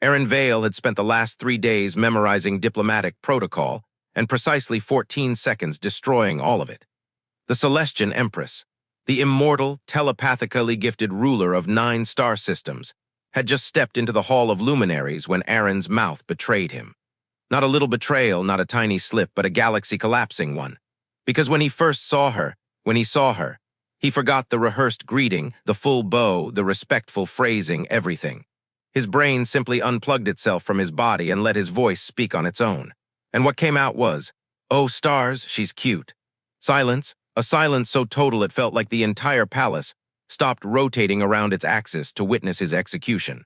Aaron Vale had spent the last 3 days memorizing diplomatic protocol and precisely 14 seconds destroying all of it. The Celestian Empress, the immortal, telepathically gifted ruler of 9 star systems, had just stepped into the Hall of Luminaries when Aaron's mouth betrayed him. Not a little betrayal, not a tiny slip, but a galaxy-collapsing one. Because when he first saw her, he forgot the rehearsed greeting, the full bow, the respectful phrasing, everything. His brain simply unplugged itself from his body and let his voice speak on its own. And what came out was, "Oh, stars, she's cute." Silence, a silence so total it felt like the entire palace stopped rotating around its axis to witness his execution.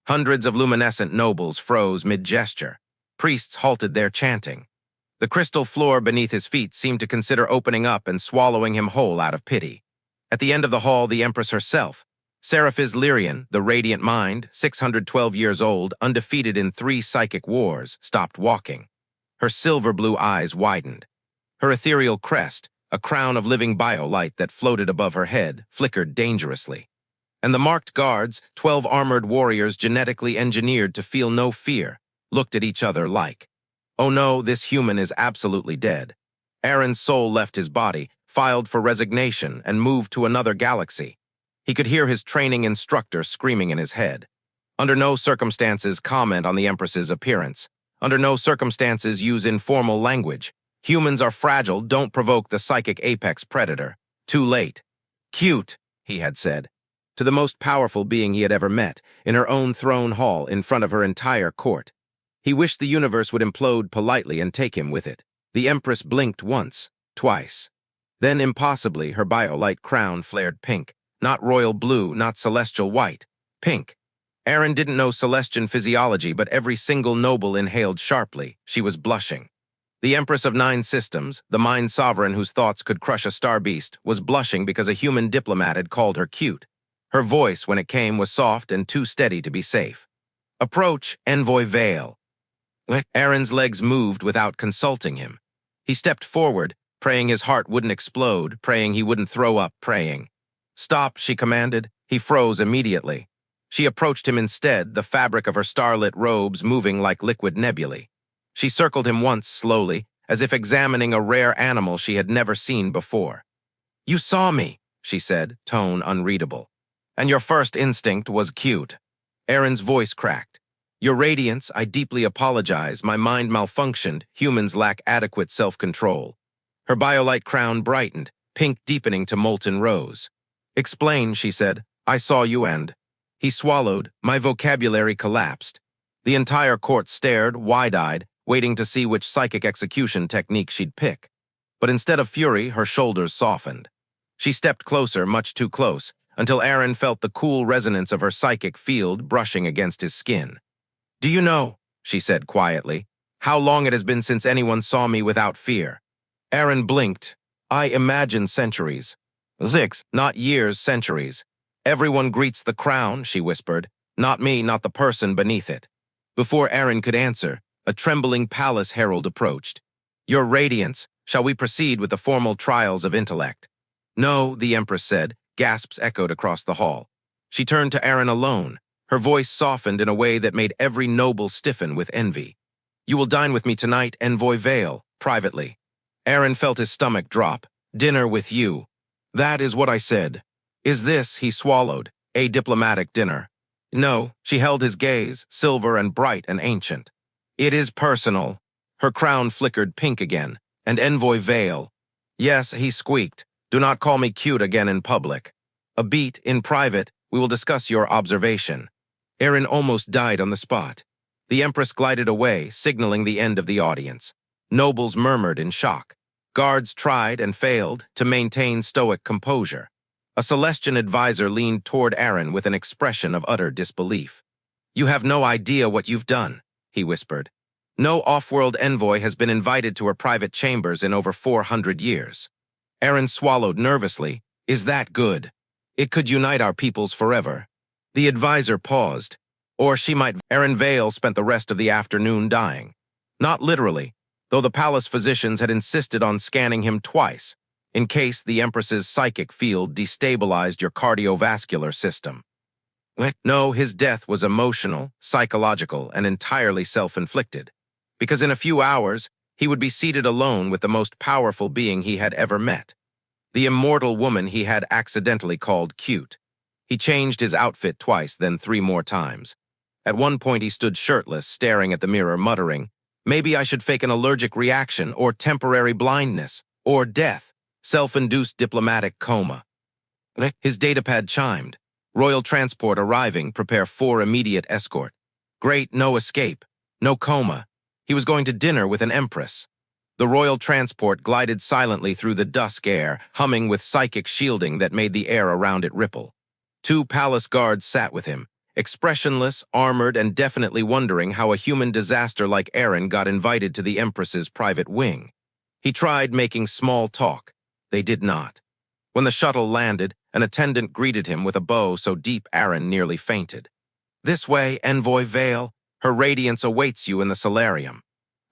Hundreds of luminescent nobles froze mid-gesture. Priests halted their chanting. The crystal floor beneath his feet seemed to consider opening up and swallowing him whole out of pity. At the end of the hall, the Empress herself, Seraphiz Lyrian, the radiant mind, 612 years old, undefeated in 3 psychic wars, stopped walking. Her silver-blue eyes widened. Her ethereal crest, a crown of living biolight that floated above her head, flickered dangerously. And the marked guards, 12 armored warriors genetically engineered to feel no fear, looked at each other like, "Oh no, this human is absolutely dead." Aaron's soul left his body, filed for resignation, and moved to another galaxy. He could hear his training instructor screaming in his head. Under no circumstances comment on the Empress's appearance. Under no circumstances use informal language. Humans are fragile, don't provoke the psychic apex predator. Too late. "Cute," he had said, to the most powerful being he had ever met, in her own throne hall in front of her entire court. He wished the universe would implode politely and take him with it. The Empress blinked once, twice. Then, impossibly, her biolight crown flared pink. Not royal blue, not celestial white. Pink. Aaron didn't know Celestian physiology, but every single noble inhaled sharply. She was blushing. The Empress of 9 systems, the mind sovereign whose thoughts could crush a star beast, was blushing because a human diplomat had called her cute. Her voice, when it came, was soft and too steady to be safe. "Approach, Envoy Vale." Aaron's legs moved without consulting him. He stepped forward, praying his heart wouldn't explode, praying he wouldn't throw up, praying. "Stop," she commanded. He froze immediately. She approached him instead, the fabric of her starlit robes moving like liquid nebulae. She circled him once slowly, as if examining a rare animal she had never seen before. "You saw me," she said, tone unreadable. "And your first instinct was cute." Aaron's voice cracked. "Your radiance, I deeply apologize. My mind malfunctioned. Humans lack adequate self-control." Her biolight crown brightened, pink deepening to molten rose. "Explain," she said. "I saw you and..." He swallowed. My vocabulary collapsed. The entire court stared, wide-eyed, waiting to see which psychic execution technique she'd pick. But instead of fury, her shoulders softened. She stepped closer, much too close, until Aaron felt the cool resonance of her psychic field brushing against his skin. "Do you know," she said quietly, "how long it has been since anyone saw me without fear?" Aaron blinked. "I imagine centuries." "Zix, not years, centuries." "Everyone greets the crown," she whispered. "Not me, not the person beneath it." Before Aaron could answer, a trembling palace herald approached. "Your Radiance, shall we proceed with the formal trials of intellect?" "No," the Empress said. Gasps echoed across the hall. She turned to Aaron alone. Her voice softened in a way that made every noble stiffen with envy. "You will dine with me tonight, Envoy Vale, privately." Aaron felt his stomach drop. "Dinner with you." "That is what I said." "Is this," he swallowed, "a diplomatic dinner?" "No." She held his gaze, silver and bright and ancient. "It is personal." Her crown flickered pink again. "And Envoy Vale." "Yes," he squeaked. "Do not call me cute again in public. A beat, in private, we will discuss your observation." Aaron almost died on the spot. The Empress glided away, signaling the end of the audience. Nobles murmured in shock. Guards tried and failed to maintain stoic composure. A Celestian advisor leaned toward Aaron with an expression of utter disbelief. "You have no idea what you've done," he whispered. "No off-world envoy has been invited to her private chambers in over 400 years." Aaron swallowed nervously. "Is that good? It could unite our peoples forever." The advisor paused. "Or she might..." Aaron Vale spent the rest of the afternoon dying. Not literally, though the palace physicians had insisted on scanning him twice, in case the Empress's psychic field destabilized your cardiovascular system. No, his death was emotional, psychological, and entirely self-inflicted. Because in a few hours, he would be seated alone with the most powerful being he had ever met. The immortal woman he had accidentally called cute. He changed his outfit twice, then 3 more times. At one point, he stood shirtless, staring at the mirror, muttering, "Maybe I should fake an allergic reaction, or temporary blindness, or death, self-induced diplomatic coma." His datapad chimed. Royal transport arriving, prepare for immediate escort. Great, no escape, no coma. He was going to dinner with an empress. The royal transport glided silently through the dusk air, humming with psychic shielding that made the air around it ripple. 2 palace guards sat with him, expressionless, armored, and definitely wondering how a human disaster like Aaron got invited to the empress's private wing. He tried making small talk. They did not. When the shuttle landed, an attendant greeted him with a bow so deep Aaron nearly fainted. "This way, Envoy Vale. Her radiance awaits you in the solarium."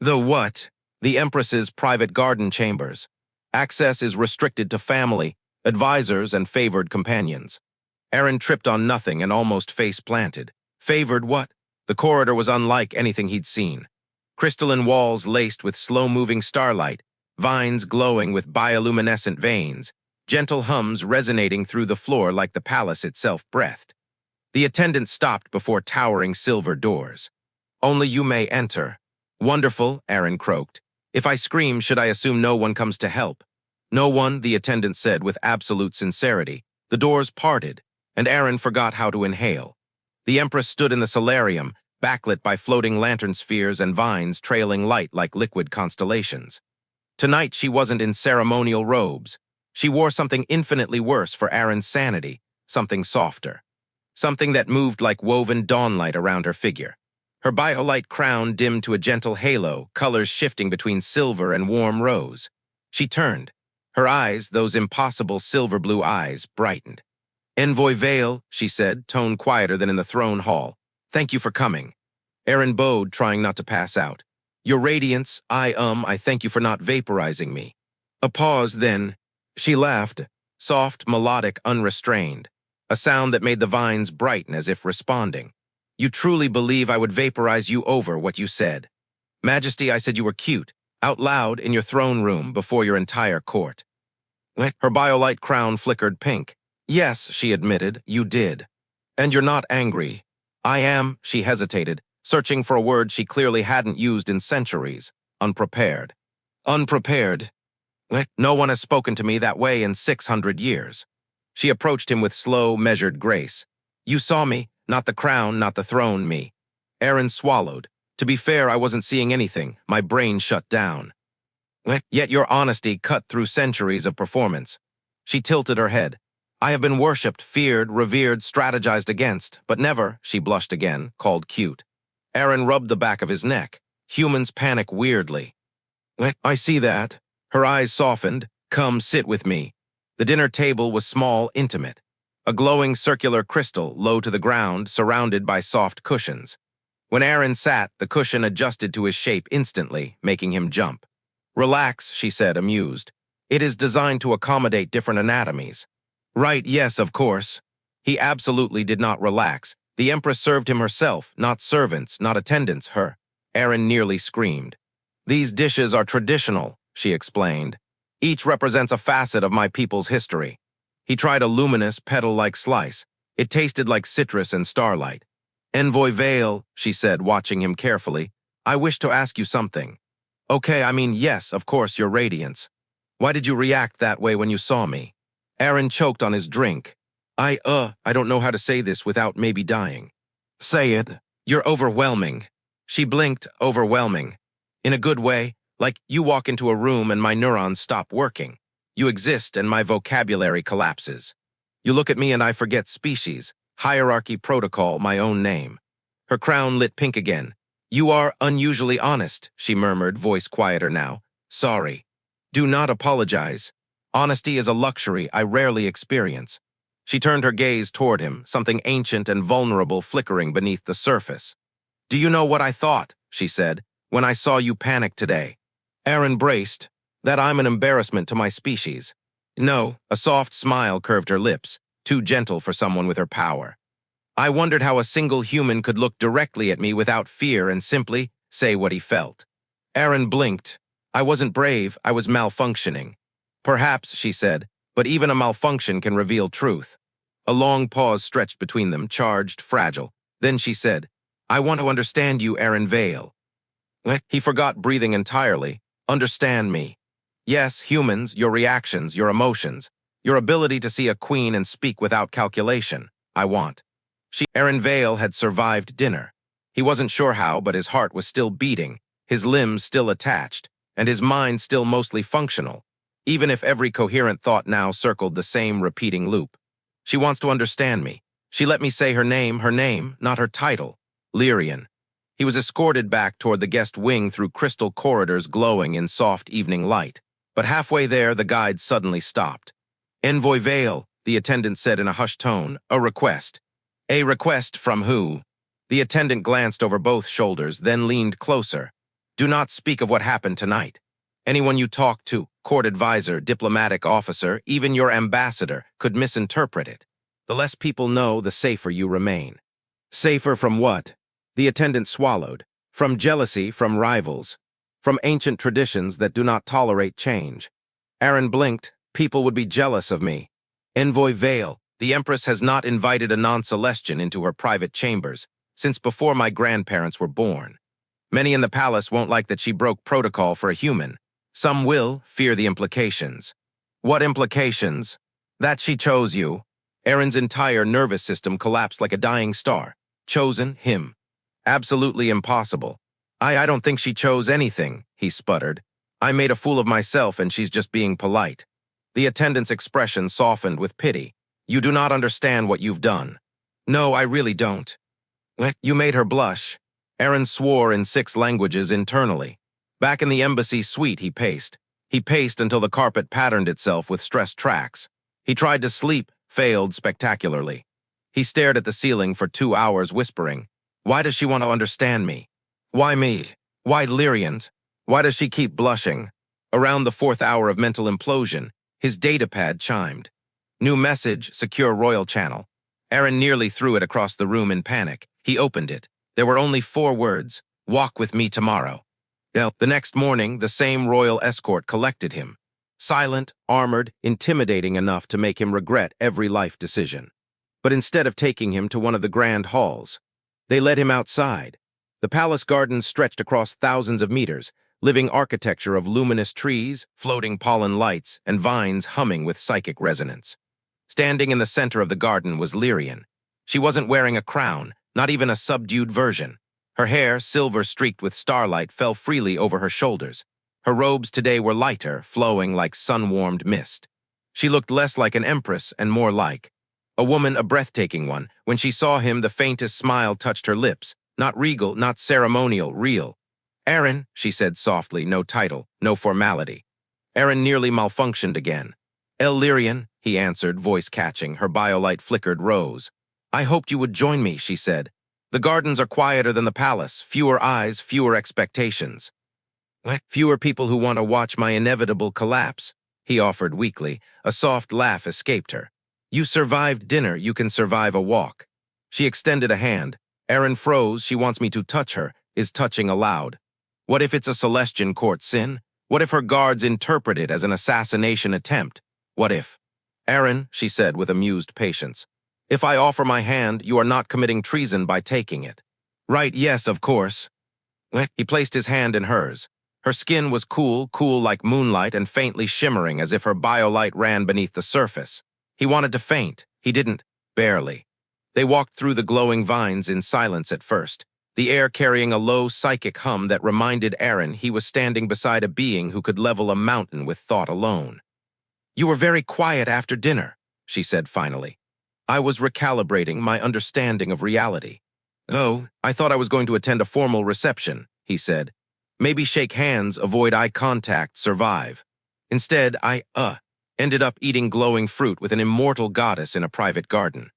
"The what?" "The Empress's private garden chambers. Access is restricted to family, advisors, and favored companions." Aaron tripped on nothing and almost face-planted. Favored what? The corridor was unlike anything he'd seen. Crystalline walls laced with slow-moving starlight, vines glowing with bioluminescent veins, gentle hums resonating through the floor like the palace itself breathed. The attendant stopped before towering silver doors. "Only you may enter." "Wonderful," Aaron croaked. "If I scream, should I assume no one comes to help?" "No one," the attendant said with absolute sincerity. The doors parted, and Aaron forgot how to inhale. The Empress stood in the solarium, backlit by floating lantern spheres and vines trailing light like liquid constellations. Tonight she wasn't in ceremonial robes. She wore something infinitely worse for Aaron's sanity, something softer. Something that moved like woven dawnlight around her figure. Her biolite crown dimmed to a gentle halo, colors shifting between silver and warm rose. She turned. Her eyes, those impossible silver-blue eyes, brightened. "Envoy Vale," she said, tone quieter than in the throne hall. "Thank you for coming." Aaron bowed, trying not to pass out. "Your radiance, I thank you for not vaporizing me." A pause, then. She laughed, soft, melodic, unrestrained. A sound that made the vines brighten as if responding. "You truly believe I would vaporize you over what you said?" "Majesty, I said you were cute, out loud in your throne room before your entire court." Her biolite crown flickered pink. "Yes," she admitted, "you did. And you're not angry." "I am," she hesitated, searching for a word she clearly hadn't used in centuries. Unprepared. "Unprepared. No one has spoken to me that way in 600 years." She approached him with slow, measured grace. "You saw me, not the crown, not the throne, me." Aaron swallowed. "To be fair, I wasn't seeing anything. My brain shut down." "Yet your honesty cut through centuries of performance." She tilted her head. "I have been worshipped, feared, revered, strategized against, but never," she blushed again, called cute. Aaron rubbed the back of his neck. Humans panic weirdly. "I see that." Her eyes softened. "Come, sit with me." The dinner table was small, intimate. A glowing circular crystal, low to the ground, surrounded by soft cushions. When Aaron sat, the cushion adjusted to his shape instantly, making him jump. "Relax," she said, amused. "It is designed to accommodate different anatomies." "Right, yes, of course." He absolutely did not relax. The Empress served him herself, not servants, not attendants, her. Aaron nearly screamed. "These dishes are traditional," she explained. "Each represents a facet of my people's history." He tried a luminous, petal-like slice. It tasted like citrus and starlight. "Envoy Vale," she said, watching him carefully, "I wish to ask you something." "Okay, yes, of course, your radiance. Why did you react that way when you saw me?" Aaron choked on his drink. I don't know how to say this without maybe dying." "Say it." "You're overwhelming." She blinked, "Overwhelming." "In a good way, like you walk into a room and my neurons stop working. You exist and my vocabulary collapses. You look at me and I forget species, hierarchy, protocol, my own name." Her crown lit pink again. "You are unusually honest," she murmured, voice quieter now. "Sorry." "Do not apologize. Honesty is a luxury I rarely experience." She turned her gaze toward him, something ancient and vulnerable flickering beneath the surface. "Do you know what I thought," she said, "when I saw you panic today?" Aaron braced. "That I'm an embarrassment to my species." "No," a soft smile curved her lips, too gentle for someone with her power. I wondered how a single human could look directly at me without fear and simply say what he felt. Aaron blinked. I wasn't brave, I was malfunctioning. Perhaps, she said, but even a malfunction can reveal truth. A long pause stretched between them, charged, fragile. Then she said, I want to understand you, Aaron Vale. He forgot breathing entirely. Understand me. Yes, humans, your reactions, your emotions, your ability to see a queen and speak without calculation. I want. Aaron Vale had survived dinner. He wasn't sure how, but his heart was still beating, his limbs still attached, and his mind still mostly functional, even if every coherent thought now circled the same repeating loop. She wants to understand me. She let me say her name, not her title. Lyrian. He was escorted back toward the guest wing through crystal corridors glowing in soft evening light. But halfway there, the guide suddenly stopped. Envoy Vale, the attendant said in a hushed tone, a request. A request from who? The attendant glanced over both shoulders, then leaned closer. Do not speak of what happened tonight. Anyone you talk to, court advisor, diplomatic officer, even your ambassador, could misinterpret it. The less people know, the safer you remain. Safer from what? The attendant swallowed. From jealousy, from rivals. From ancient traditions that do not tolerate change. Aaron blinked. People would be jealous of me. Envoy Vale, the Empress has not invited a non-Celestian into her private chambers since before my grandparents were born. Many in the palace won't like that she broke protocol for a human. Some will fear the implications. What implications? That she chose you. Aaron's entire nervous system collapsed like a dying star. Chosen him. Absolutely impossible. I don't think she chose anything, he sputtered. I made a fool of myself and she's just being polite. The attendant's expression softened with pity. You do not understand what you've done. No, I really don't. You made her blush. Aaron swore in 6 languages internally. Back in the embassy suite, he paced. He paced until the carpet patterned itself with stressed tracks. He tried to sleep, failed spectacularly. He stared at the ceiling for 2 hours, whispering, why does she want to understand me? Why me? Why Lyrians? Why does she keep blushing? Around the 4th hour of mental implosion, his datapad chimed. New message, secure royal channel. Aaron nearly threw it across the room in panic. He opened it. There were only 4 words. Walk with me tomorrow. The next morning, the same royal escort collected him. Silent, armored, intimidating enough to make him regret every life decision. But instead of taking him to one of the grand halls, they led him outside. The palace gardens stretched across thousands of meters, living architecture of luminous trees, floating pollen lights, and vines humming with psychic resonance. Standing in the center of the garden was Lyrian. She wasn't wearing a crown, not even a subdued version. Her hair, silver-streaked with starlight, fell freely over her shoulders. Her robes today were lighter, flowing like sun-warmed mist. She looked less like an empress and more like a woman, a breathtaking one. When she saw him, the faintest smile touched her lips. Not regal, not ceremonial, real. Aaron, she said softly, no title, no formality. Aaron nearly malfunctioned again. Lyrian, he answered, voice catching. Her biolight flickered rose. I hoped you would join me, she said. The gardens are quieter than the palace, fewer eyes, fewer expectations. Fewer people who want to watch my inevitable collapse, he offered weakly. A soft laugh escaped her. You survived dinner, you can survive a walk. She extended a hand. Aaron froze, she wants me to touch her, is touching aloud. What if it's a Celestian court sin? What if her guards interpret it as an assassination attempt? What if? Aaron, she said with amused patience. If I offer my hand, you are not committing treason by taking it. Right, yes, of course. He placed his hand in hers. Her skin was cool like moonlight and faintly shimmering as if her biolight ran beneath the surface. He wanted to faint. He didn't. Barely. They walked through the glowing vines in silence at first, the air carrying a low psychic hum that reminded Aaron he was standing beside a being who could level a mountain with thought alone. You were very quiet after dinner, she said finally. I was recalibrating my understanding of reality. Oh, I thought I was going to attend a formal reception, he said. Maybe shake hands, avoid eye contact, survive. Instead, I ended up eating glowing fruit with an immortal goddess in a private garden.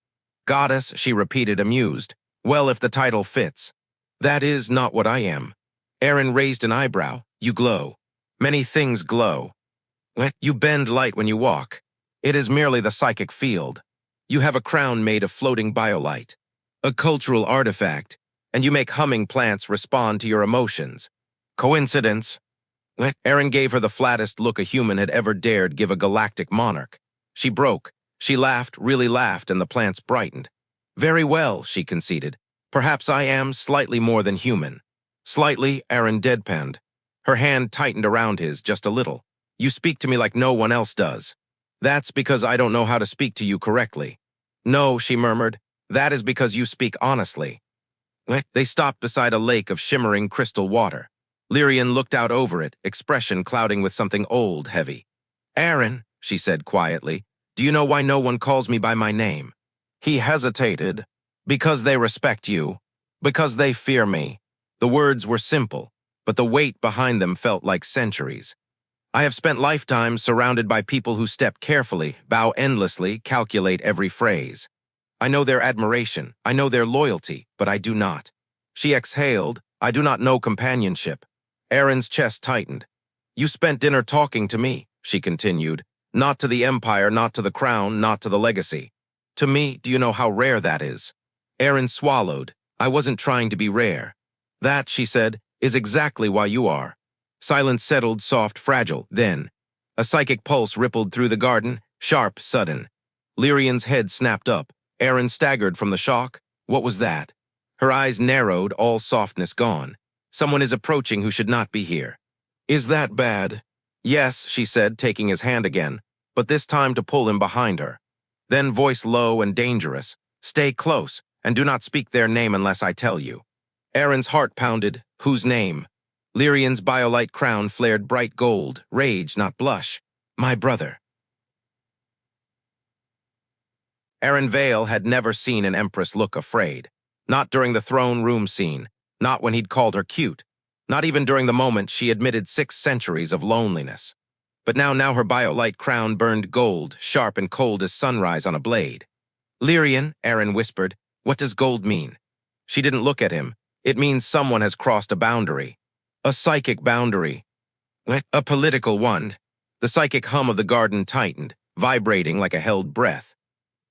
Goddess, she repeated, amused. Well, if the title fits. That is not what I am. Aaron raised an eyebrow. You glow. Many things glow. You bend light when you walk. It is merely the psychic field. You have a crown made of floating biolight. A cultural artifact, and you make humming plants respond to your emotions. Coincidence? Aaron gave her the flattest look a human had ever dared give a galactic monarch. She broke. She laughed, really laughed, and the plants brightened. Very well, she conceded. Perhaps I am slightly more than human. Slightly, Aaron deadpanned. Her hand tightened around his just a little. You speak to me like no one else does. That's because I don't know how to speak to you correctly. No, she murmured. That is because you speak honestly. They stopped beside a lake of shimmering crystal water. Lyrian looked out over it, expression clouding with something old, heavy. Aaron, she said quietly, do you know why no one calls me by my name? He hesitated. Because they respect you. Because they fear me. The words were simple, but the weight behind them felt like centuries. I have spent lifetimes surrounded by people who step carefully, bow endlessly, calculate every phrase. I know their admiration, I know their loyalty, but I do not. She exhaled. I do not know companionship. Aaron's chest tightened. You spent dinner talking to me, she continued. Not to the empire, not to the crown, not to the legacy. To me, do you know how rare that is? Aaron swallowed. I wasn't trying to be rare. That, she said, is exactly why you are. Silence settled, soft, fragile, then. A psychic pulse rippled through the garden, sharp, sudden. Lyrian's head snapped up. Aaron staggered from the shock. What was that? Her eyes narrowed, all softness gone. Someone is approaching who should not be here. Is that bad? Yes, she said, taking his hand again, but this time to pull him behind her. Then voice low and dangerous. Stay close, and do not speak their name unless I tell you. Aaron's heart pounded. Whose name? Lyrian's biolite crown flared bright gold, rage, not blush. My brother. Aaron Vale had never seen an empress look afraid. Not during the throne room scene, not when he'd called her cute, not even during the moment she admitted 6 centuries of loneliness. But now her biolite crown burned gold, sharp and cold as sunrise on a blade. Lyrian, Aaron whispered, what does gold mean? She didn't look at him. It means someone has crossed a boundary. A psychic boundary. A political one. The psychic hum of the garden tightened, vibrating like a held breath.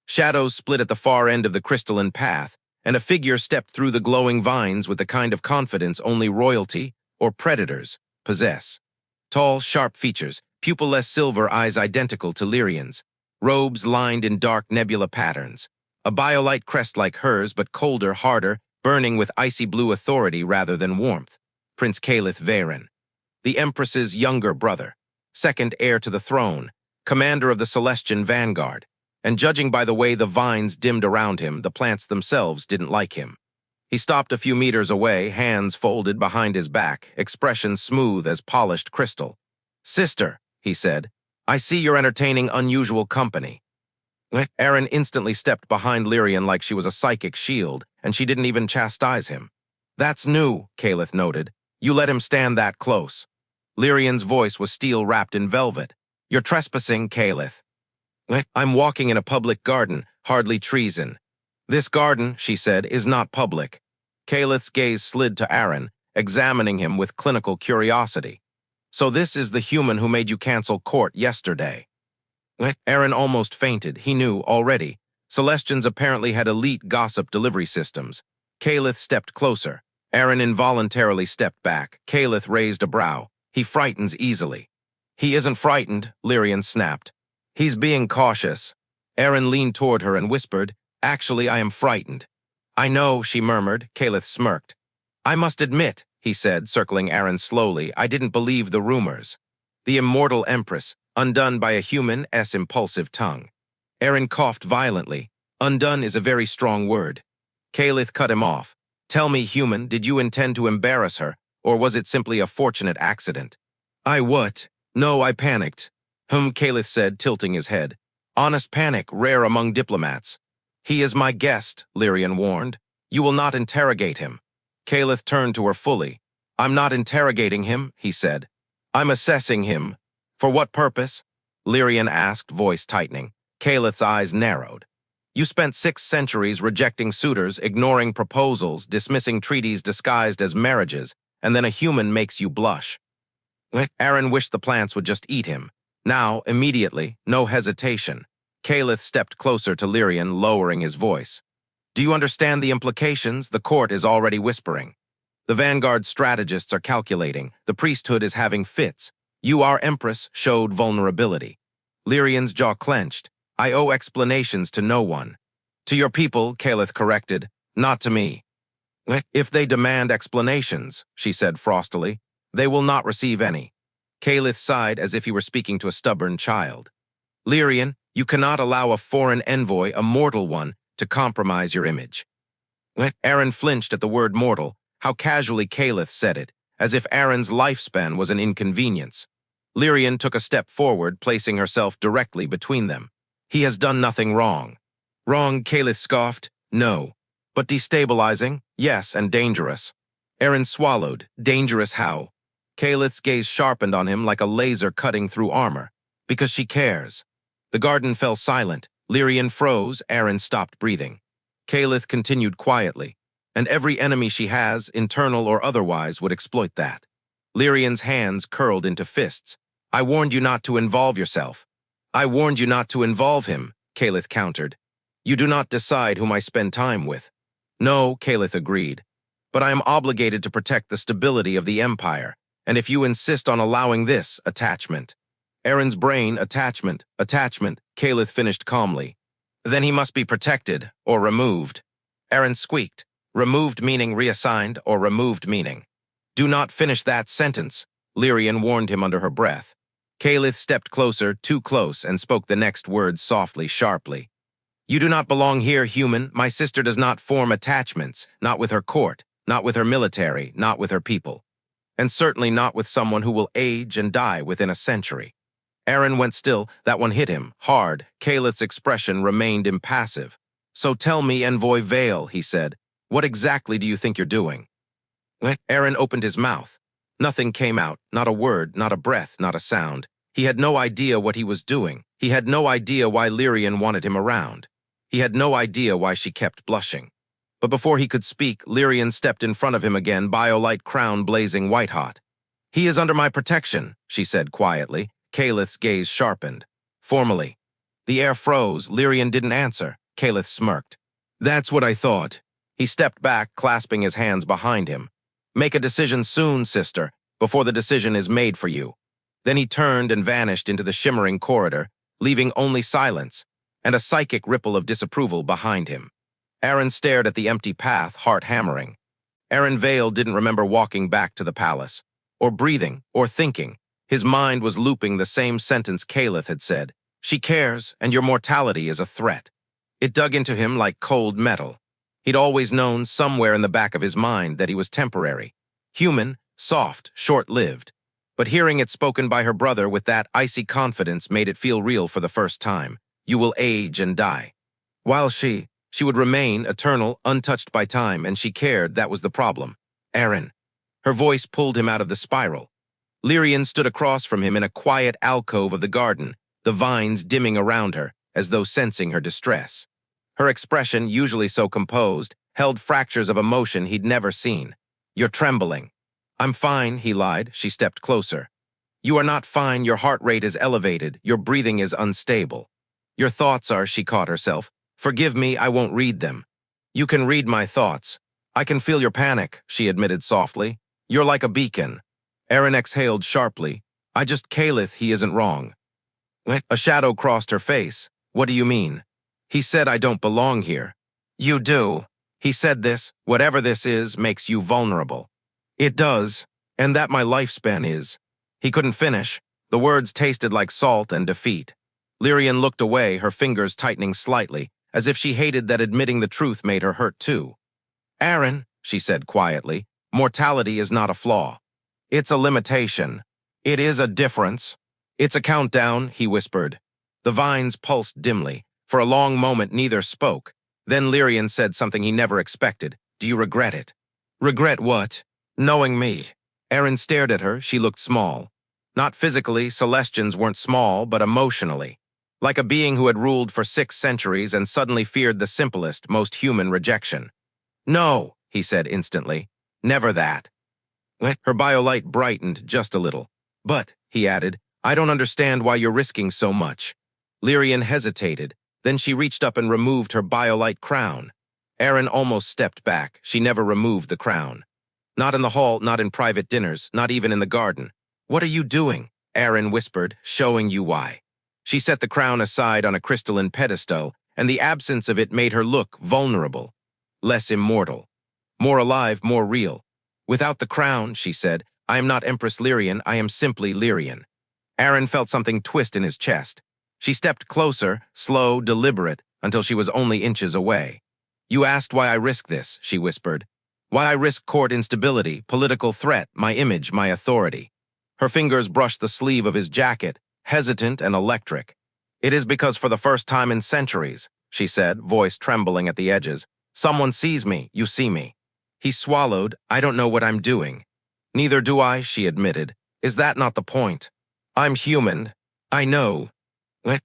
Shadows split at the far end of the crystalline path, and a figure stepped through the glowing vines with the kind of confidence only royalty, or predators, possess. Tall, sharp features, pupil-less silver eyes identical to Lyrian's, robes lined in dark nebula patterns, a biolite crest like hers but colder, harder, burning with icy blue authority rather than warmth. Prince Calith Varen, the Empress's younger brother, second heir to the throne, commander of the Celestian vanguard, and judging by the way the vines dimmed around him, the plants themselves didn't like him. He stopped a few meters away, hands folded behind his back, expression smooth as polished crystal. Sister, he said, I see you're entertaining unusual company. Aaron instantly stepped behind Lyrian like she was a psychic shield, and she didn't even chastise him. That's new, Calith noted. You let him stand that close. Lyrian's voice was steel wrapped in velvet. You're trespassing, Calith. I'm walking in a public garden, hardly treason. This garden, she said, is not public. Calith's gaze slid to Aaron, examining him with clinical curiosity. So this is the human who made you cancel court yesterday. Aaron almost fainted. He knew already. Celestians apparently had elite gossip delivery systems. Calith stepped closer. Aaron involuntarily stepped back. Calith raised a brow. He frightens easily. He isn't frightened, Lyrian snapped. He's being cautious. Aaron leaned toward her and whispered, Actually, I am frightened. I know, she murmured. Calith smirked. I must admit, he said, circling Aaron slowly, I didn't believe the rumors. The Immortal Empress, undone by a human's impulsive tongue. Aaron coughed violently. Undone is a very strong word. Calith cut him off. Tell me, human, did you intend to embarrass her, or was it simply a fortunate accident? I what? No, I panicked. Calith said, tilting his head. Honest panic, rare among diplomats. He is my guest, Lyrian warned. You will not interrogate him. Calith turned to her fully. I'm not interrogating him, he said. I'm assessing him. For what purpose? Lyrian asked, voice tightening. Calith's eyes narrowed. You spent 6 centuries rejecting suitors, ignoring proposals, dismissing treaties disguised as marriages, and then a human makes you blush. Aaron wished the plants would just eat him. Now, immediately, no hesitation. Calith stepped closer to Lyrian, lowering his voice. Do you understand the implications? The court is already whispering. The vanguard strategists are calculating. The priesthood is having fits. You, our empress, showed vulnerability. Lyrian's jaw clenched. I owe explanations to no one. To your people, Caliph corrected, not to me. If they demand explanations, she said frostily, they will not receive any. Caliph sighed as if he were speaking to a stubborn child. Lyrian, you cannot allow a foreign envoy, a mortal one, to compromise your image. Aaron flinched at the word mortal. How casually Caliph said it, as if Aaron's lifespan was an inconvenience. Lyrian took a step forward, placing herself directly between them. He has done nothing wrong. Wrong, Caliph scoffed. No. But destabilizing? Yes, and dangerous. Aaron swallowed. Dangerous how? Caliph's gaze sharpened on him like a laser cutting through armor. Because she cares. The garden fell silent. Lyrian froze. Aaron stopped breathing. Caliph continued quietly. And every enemy she has, internal or otherwise, would exploit that. Lyrian's hands curled into fists. I warned you not to involve yourself. I warned you not to involve him, Caliph countered. You do not decide whom I spend time with. No, Caliph agreed. But I am obligated to protect the stability of the empire, and if you insist on allowing this, attachment. Aaron's brain, attachment, Caliph finished calmly. Then he must be protected, or removed. Aaron squeaked. Removed meaning reassigned, or removed meaning. Do not finish that sentence, Lyrian warned him under her breath. Caliph stepped closer, too close, and spoke the next words softly, sharply. You do not belong here, human. My sister does not form attachments, not with her court, not with her military, not with her people. And certainly not with someone who will age and die within a century. Aaron went still. That one hit him, hard. Caliph's expression remained impassive. So tell me, Envoy Vale, he said. What exactly do you think you're doing? Aaron opened his mouth. Nothing came out, not a word, not a breath, not a sound. He had no idea what he was doing. He had no idea why Lyrian wanted him around. He had no idea why she kept blushing. But before he could speak, Lyrian stepped in front of him again, biolite crown blazing white-hot. He is under my protection, she said quietly. Caliph's gaze sharpened. Formally. The air froze. Lyrian didn't answer. Caliph smirked. That's what I thought. He stepped back, clasping his hands behind him. Make a decision soon, sister, before the decision is made for you. Then he turned and vanished into the shimmering corridor, leaving only silence and a psychic ripple of disapproval behind him. Aaron stared at the empty path, heart hammering. Aaron Vale didn't remember walking back to the palace, or breathing, or thinking. His mind was looping the same sentence Caliph had said. She cares, and your mortality is a threat. It dug into him like cold metal. He'd always known somewhere in the back of his mind that he was temporary, human, soft, short-lived. But hearing it spoken by her brother with that icy confidence made it feel real for the first time. You will age and die. While she would remain eternal, untouched by time, and she cared, that was the problem. Aaron. Her voice pulled him out of the spiral. Lyrian stood across from him in a quiet alcove of the garden, the vines dimming around her, as though sensing her distress. Her expression, usually so composed, held fractures of emotion he'd never seen. You're trembling. I'm fine, he lied. She stepped closer. You are not fine. Your heart rate is elevated. Your breathing is unstable. Your thoughts are, she caught herself. Forgive me, I won't read them. You can read my thoughts. I can feel your panic, she admitted softly. You're like a beacon. Aaron exhaled sharply. Caliph, he isn't wrong. A shadow crossed her face. What do you mean? He said I don't belong here. You do. He said this, whatever this is, makes you vulnerable. It does, and that my lifespan is. He couldn't finish. The words tasted like salt and defeat. Lyrian looked away, her fingers tightening slightly, as if she hated that admitting the truth made her hurt too. Aaron, she said quietly, mortality is not a flaw. It's a limitation. It is a difference. It's a countdown, he whispered. The vines pulsed dimly. For a long moment, neither spoke. Then Lyrian said something he never expected. Do you regret it? Regret what? Knowing me. Aaron stared at her. She looked small. Not physically, Celestians weren't small, but emotionally. Like a being who had ruled for 6 centuries and suddenly feared the simplest, most human rejection. No, he said instantly. Never that. Her biolight brightened just a little. But, he added, I don't understand why you're risking so much. Lyrian hesitated. Then she reached up and removed her biolight crown. Erin almost stepped back. She never removed the crown. Not in the hall, not in private dinners, not even in the garden. "What are you doing?" Erin whispered, "showing you why." She set the crown aside on a crystalline pedestal, and the absence of it made her look vulnerable, less immortal, more alive, more real. "Without the crown," she said, "I am not Empress Lyrian, I am simply Lyrian." Erin felt something twist in his chest. She stepped closer, slow, deliberate, until she was only inches away. "You asked why I risk this," she whispered. "Why I risk court instability, political threat, my image, my authority." Her fingers brushed the sleeve of his jacket, hesitant and electric. "It is because for the first time in centuries," she said, voice trembling at the edges, "someone sees me, you see me." He swallowed. "I don't know what I'm doing." "Neither do I," she admitted. "Is that not the point? I'm human. I know.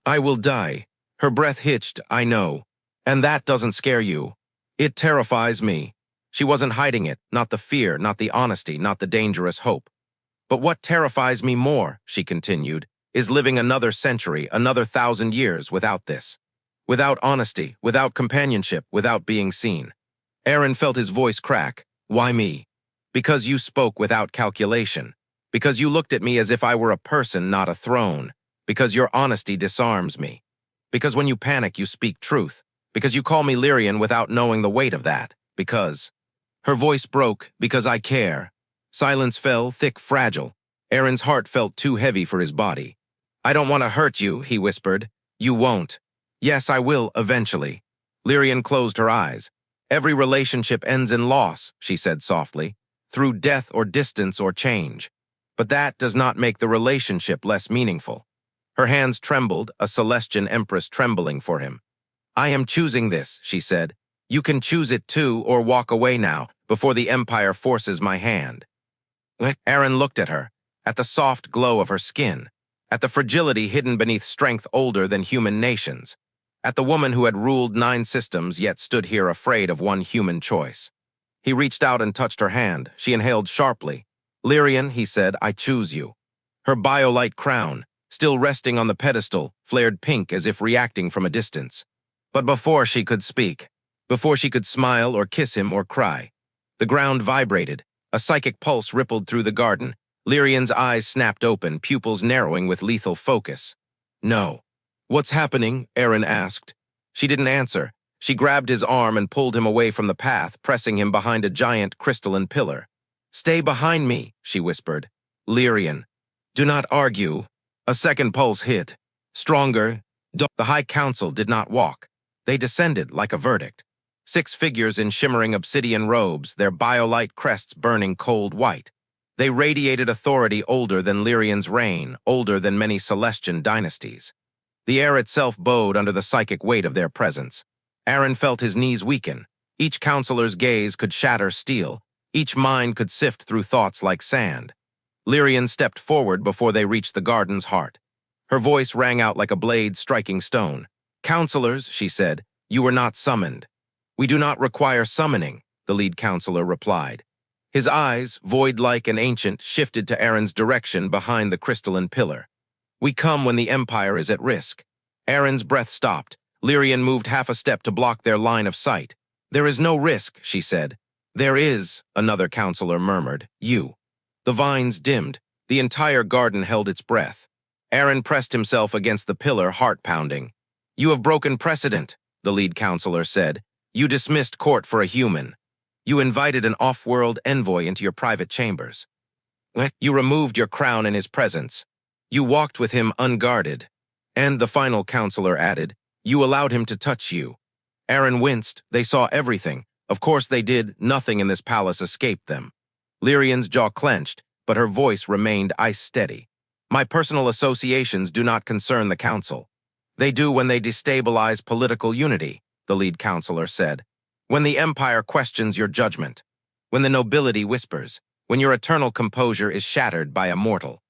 I will die." Her breath hitched. "I know. And that doesn't scare you. It terrifies me." She wasn't hiding it, not the fear, not the honesty, not the dangerous hope. "But what terrifies me more," she continued, "is living another century, another 1,000 years without this. Without honesty, without companionship, without being seen." Erin felt his voice crack. "Why me?" "Because you spoke without calculation. Because you looked at me as if I were a person, not a throne. Because your honesty disarms me. Because when you panic, you speak truth. Because you call me Lyrian without knowing the weight of that. Because—" Her voice broke. "Because I care." Silence fell, thick, fragile. Erin's heart felt too heavy for his body. "I don't want to hurt you," he whispered. "You won't." "Yes, I will, eventually." Lyrian closed her eyes. "Every relationship ends in loss," she said softly, "through death or distance or change. But that does not make the relationship less meaningful." Her hands trembled, a Celestian Empress trembling for him. "I am choosing this," she said. "You can choose it too, or walk away now, before the Empire forces my hand." Erin looked at her, at the soft glow of her skin, at the fragility hidden beneath strength older than human nations, at the woman who had ruled 9 systems yet stood here afraid of one human choice. He reached out and touched her hand. She inhaled sharply. "Lyrian," he said, "I choose you." Her biolite crown, still resting on the pedestal, flared pink as if reacting from a distance. But before she could speak, before she could smile or kiss him or cry, the ground vibrated. A psychic pulse rippled through the garden. Lyrian's eyes snapped open, pupils narrowing with lethal focus. "No." "What's happening?" Erin asked. She didn't answer. She grabbed his arm and pulled him away from the path, pressing him behind a giant crystalline pillar. "Stay behind me," she whispered. "Lyrian. Do not argue." A second pulse hit. Stronger. The High Council did not walk. They descended like a verdict. 6 figures in shimmering obsidian robes, their biolite crests burning cold white. They radiated authority older than Lyrian's reign, older than many Celestian dynasties. The air itself bowed under the psychic weight of their presence. Erin felt his knees weaken. Each counselor's gaze could shatter steel. Each mind could sift through thoughts like sand. Lyrian stepped forward before they reached the garden's heart. Her voice rang out like a blade striking stone. "Counselors," she said, "you were not summoned." "We do not require summoning," the lead counselor replied. His eyes, void-like and ancient, shifted to Erin's direction behind the crystalline pillar. "We come when the Empire is at risk." Erin's breath stopped. Lyrian moved half a step to block their line of sight. "There is no risk," she said. "There is," another counselor murmured. "You." The vines dimmed. The entire garden held its breath. Erin pressed himself against the pillar, heart pounding. "You have broken precedent," the lead counselor said. "You dismissed court for a human. You invited an off-world envoy into your private chambers. You removed your crown in his presence. You walked with him unguarded." And the final counselor added, "You allowed him to touch you." Erin winced. They saw everything. Of course they did. Nothing in this palace escaped them. Lyrian's jaw clenched, but her voice remained ice-steady. "My personal associations do not concern the council. They do when they destabilize political unity," the lead counselor said. "When the Empire questions your judgment. When the nobility whispers. When your eternal composure is shattered by a mortal."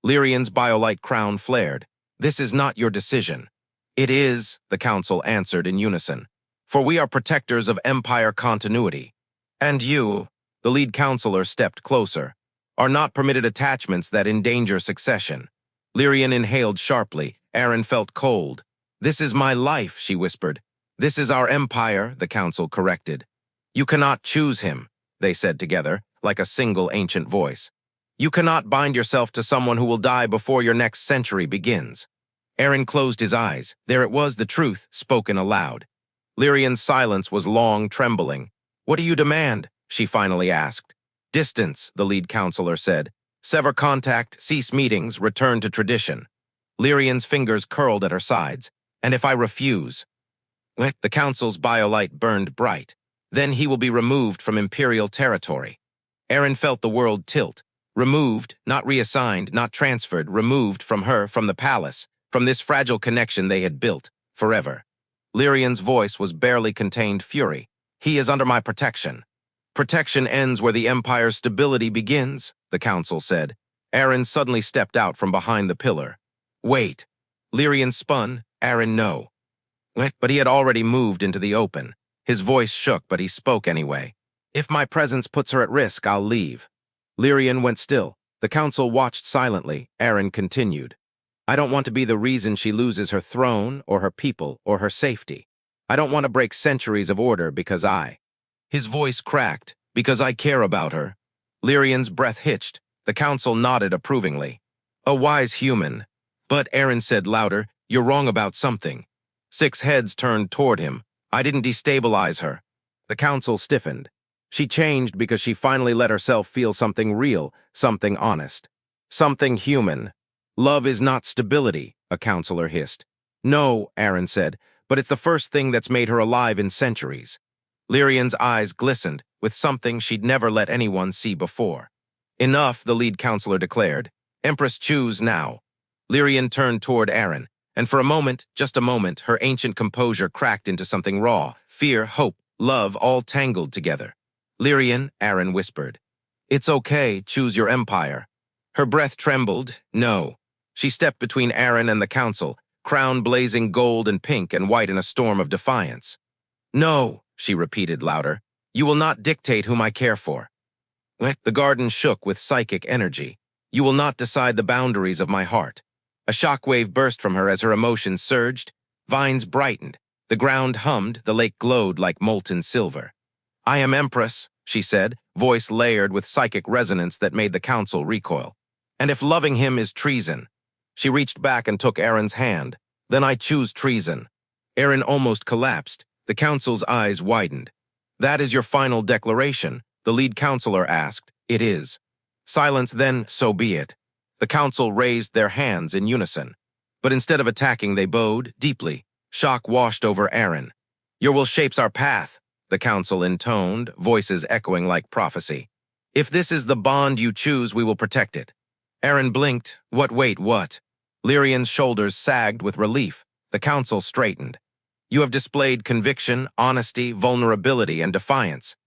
Lyrian's biolite crown flared. "This is not your decision." "It is," the council answered in unison. "For we are protectors of Empire continuity. And you," the lead counselor stepped closer, "are not permitted attachments that endanger succession." Lyrian inhaled sharply. Erin felt cold. "This is my life," she whispered. This is our empire, the council corrected. You cannot choose him, they said together, like a single ancient voice. You cannot bind yourself to someone who will die before your next century begins. Aaron closed his eyes. There it was, the truth, spoken aloud. Lyrian's silence was long, trembling. What do you demand? She finally asked. Distance, the lead counselor said. Sever contact, cease meetings, return to tradition. Lyrian's fingers curled at her sides. And if I refuse? The council's biolight burned bright. Then he will be removed from imperial territory. Aaron felt the world tilt. Removed, not reassigned, not transferred, removed from her, from the palace, from this fragile connection they had built, forever. Lyrian's voice was barely contained fury. He is under my protection. Protection ends where the Empire's stability begins, the council said. Aaron suddenly stepped out from behind the pillar. Wait. Lyrian spun. Aaron, no. But he had already moved into the open. His voice shook, but he spoke anyway. If my presence puts her at risk, I'll leave. Lyrian went still. The council watched silently. Aaron continued. I don't want to be the reason she loses her throne, or her people, or her safety. I don't want to break centuries of order because His voice cracked. Because I care about her. Lyrian's breath hitched. The council nodded approvingly. A wise human. But, Aaron said louder, you're wrong about something. 6 heads turned toward him. I didn't destabilize her. The council stiffened. She changed because she finally let herself feel something real, something honest. Something human. Love is not stability, a counselor hissed. No, Aaron said, but it's the first thing that's made her alive in centuries. Lyrian's eyes glistened with something she'd never let anyone see before. Enough, the lead counselor declared. Empress, choose now. Lyrian turned toward Aaron, and for a moment, just a moment, her ancient composure cracked into something raw. Fear, hope, love, all tangled together. Lyrian, Aaron whispered. It's okay, choose your empire. Her breath trembled. No. She stepped between Aaron and the council, crown blazing gold and pink and white in a storm of defiance. No, she repeated louder. You will not dictate whom I care for. The garden shook with psychic energy. You will not decide the boundaries of my heart. A shockwave burst from her as her emotions surged. Vines brightened. The ground hummed. The lake glowed like molten silver. I am Empress, she said, voice layered with psychic resonance that made the council recoil. And if loving him is treason. She reached back and took Aaron's hand. Then I choose treason. Aaron almost collapsed. The council's eyes widened. That is your final declaration, the lead counselor asked. It is. Silence, then, so be it. The council raised their hands in unison. But instead of attacking, they bowed deeply. Shock washed over Aaron. Your will shapes our path, the council intoned, voices echoing like prophecy. If this is the bond you choose, we will protect it. Aaron blinked. What? Lyrian's shoulders sagged with relief. The council straightened. You have displayed conviction, honesty, vulnerability, and defiance.